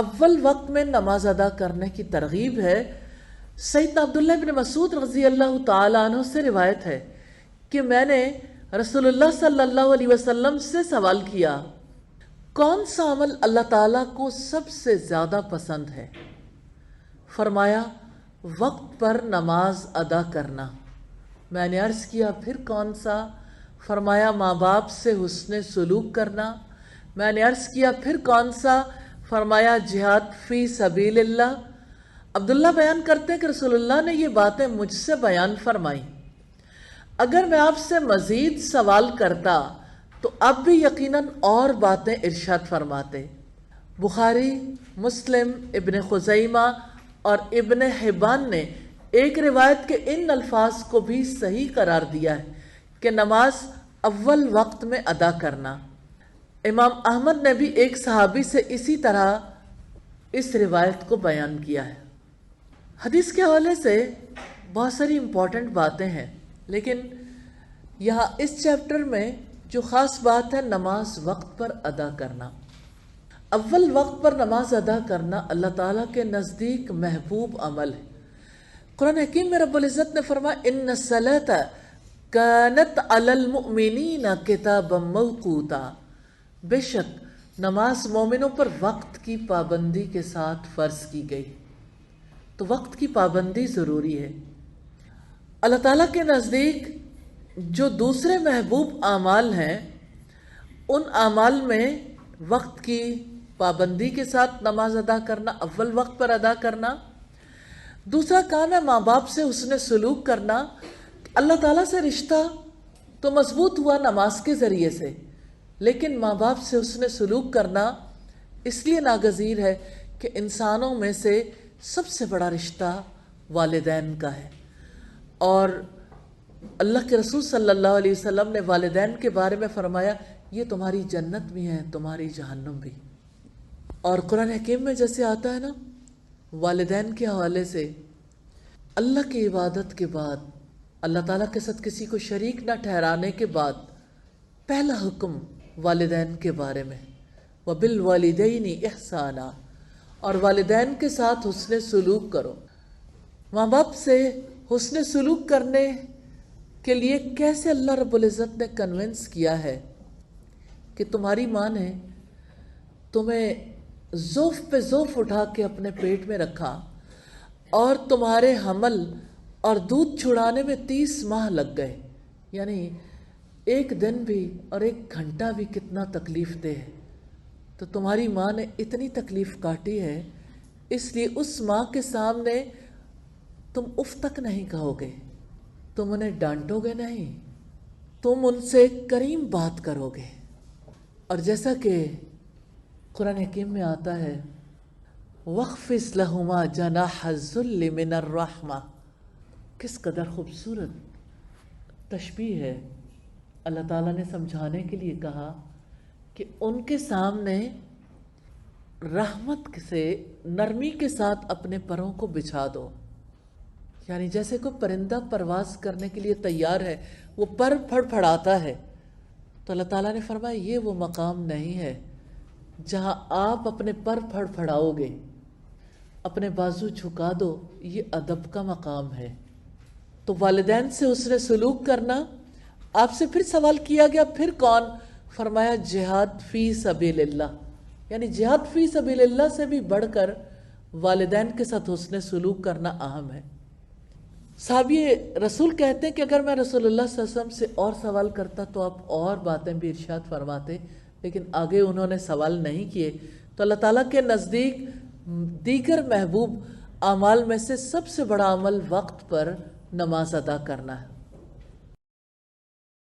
اول وقت میں نماز ادا کرنے کی ترغیب ہے۔ سیدنا عبداللہ بن مسعود رضی اللہ تعالیٰ عنہ سے روایت ہے کہ میں نے رسول اللہ صلی اللہ علیہ وسلم سے سوال کیا، کون سا عمل اللہ تعالیٰ کو سب سے زیادہ پسند ہے؟ فرمایا، وقت پر نماز ادا کرنا۔ میں نے عرض کیا، پھر کون سا؟ فرمایا، ماں باپ سے حسن سلوک کرنا۔ میں نے عرض کیا، پھر کون سا؟ فرمایا، جہاد فی سبیل اللہ۔ عبداللہ بیان کرتے ہیں کہ رسول اللہ نے یہ باتیں مجھ سے بیان فرمائیں۔ اگر میں آپ سے مزید سوال کرتا تو اب بھی یقیناً اور باتیں ارشاد فرماتے۔ بخاری، مسلم، ابن خزیمہ اور ابن حبان نے ایک روایت کے ان الفاظ کو بھی صحیح قرار دیا ہے کہ نماز اول وقت میں ادا کرنا۔ امام احمد نے بھی ایک صحابی سے اسی طرح اس روایت کو بیان کیا ہے۔ حدیث کے حوالے سے بہت ساری امپورٹنٹ باتیں ہیں، لیکن یہاں اس چیپٹر میں جو خاص بات ہے نماز وقت پر ادا کرنا۔ اول وقت پر نماز ادا کرنا اللہ تعالیٰ کے نزدیک محبوب عمل ہے۔ قرآن حکیم میں رب العزت نے فرمایا، ان الصلاۃ کانت علی المؤمنین کتابا موقوتا، بے شک نماز مومنوں پر وقت کی پابندی کے ساتھ فرض کی گئی۔ تو وقت کی پابندی ضروری ہے۔ اللہ تعالیٰ کے نزدیک جو دوسرے محبوب اعمال ہیں، ان اعمال میں وقت کی پابندی کے ساتھ نماز ادا کرنا، اول وقت پر ادا کرنا۔ دوسرا کام ہے ماں باپ سے حسن سلوک کرنا۔ اللہ تعالیٰ سے رشتہ تو مضبوط ہوا نماز کے ذریعے سے، لیکن ماں باپ سے حسن سلوک کرنا اس لیے ناگزیر ہے کہ انسانوں میں سے سب سے بڑا رشتہ والدین کا ہے، اور اللہ کے رسول صلی اللہ علیہ وسلم نے والدین کے بارے میں فرمایا، یہ تمہاری جنت بھی ہے، تمہاری جہنم بھی۔ اور قرآن حکیم میں جیسے آتا ہے نا، والدین کے حوالے سے اللہ کی عبادت کے بعد، اللہ تعالیٰ کے ساتھ کسی کو شریک نہ ٹھہرانے کے بعد پہلا حکم والدین کے بارے میں، وَبِالْوَالِدَيْنِ إِحْسَانًا، اور والدین کے ساتھ حسن سلوک کرو۔ ماں باپ سے حسن سلوک کرنے کے لیے کیسے اللہ رب العزت نے کنونس کیا ہے کہ تمہاری ماں نے تمہیں ذوف پہ ذوف اٹھا کے اپنے پیٹ میں رکھا، اور تمہارے حمل اور دودھ چھڑانے میں 30 ماہ لگ گئے، یعنی ایک دن بھی اور ایک گھنٹہ بھی کتنا تکلیف دہ ہے۔ تو تمہاری ماں نے اتنی تکلیف کاٹی ہے، اس لیے اس ماں کے سامنے تم اف تک نہیں کہو گے، تم انہیں ڈانٹو گے نہیں، تم ان سے کریم بات کرو گے۔ اور جیسا کہ قرآن حکیم میں آتا ہے، وَاخْفِضْ لَهُمَا جَنَاحَ الذُّلِّ مِنَ الرَّحْمَةِ، کس قدر خوبصورت تشبیہ ہے۔ اللہ تعالیٰ نے سمجھانے کے لیے کہا کہ ان کے سامنے رحمت سے نرمی کے ساتھ اپنے پروں کو بچھا دو، یعنی جیسے کوئی پرندہ پرواز کرنے کے لیے تیار ہے، وہ پر پھڑ پھڑاتا ہے، تو اللہ تعالیٰ نے فرمایا یہ وہ مقام نہیں ہے جہاں آپ اپنے پر پھڑ پھڑاؤ گے، اپنے بازو جھکا دو، یہ ادب کا مقام ہے۔ تو والدین سے حسن سلوک کرنا۔ آپ سے پھر سوال کیا گیا، پھر کون؟ فرمایا، جہاد فی سبیل اللہ، یعنی جہاد فی سبیل اللہ سے بھی بڑھ کر والدین کے ساتھ حسن سلوک کرنا اہم ہے۔ صحابی رسول کہتے ہیں کہ اگر میں رسول اللہ صلی اللہ علیہ وسلم سے اور سوال کرتا تو آپ اور باتیں بھی ارشاد فرماتے، لیکن آگے انہوں نے سوال نہیں کیے۔ تو اللہ تعالیٰ کے نزدیک دیگر محبوب اعمال میں سے سب سے بڑا عمل وقت پر نماز ادا کرنا ہے۔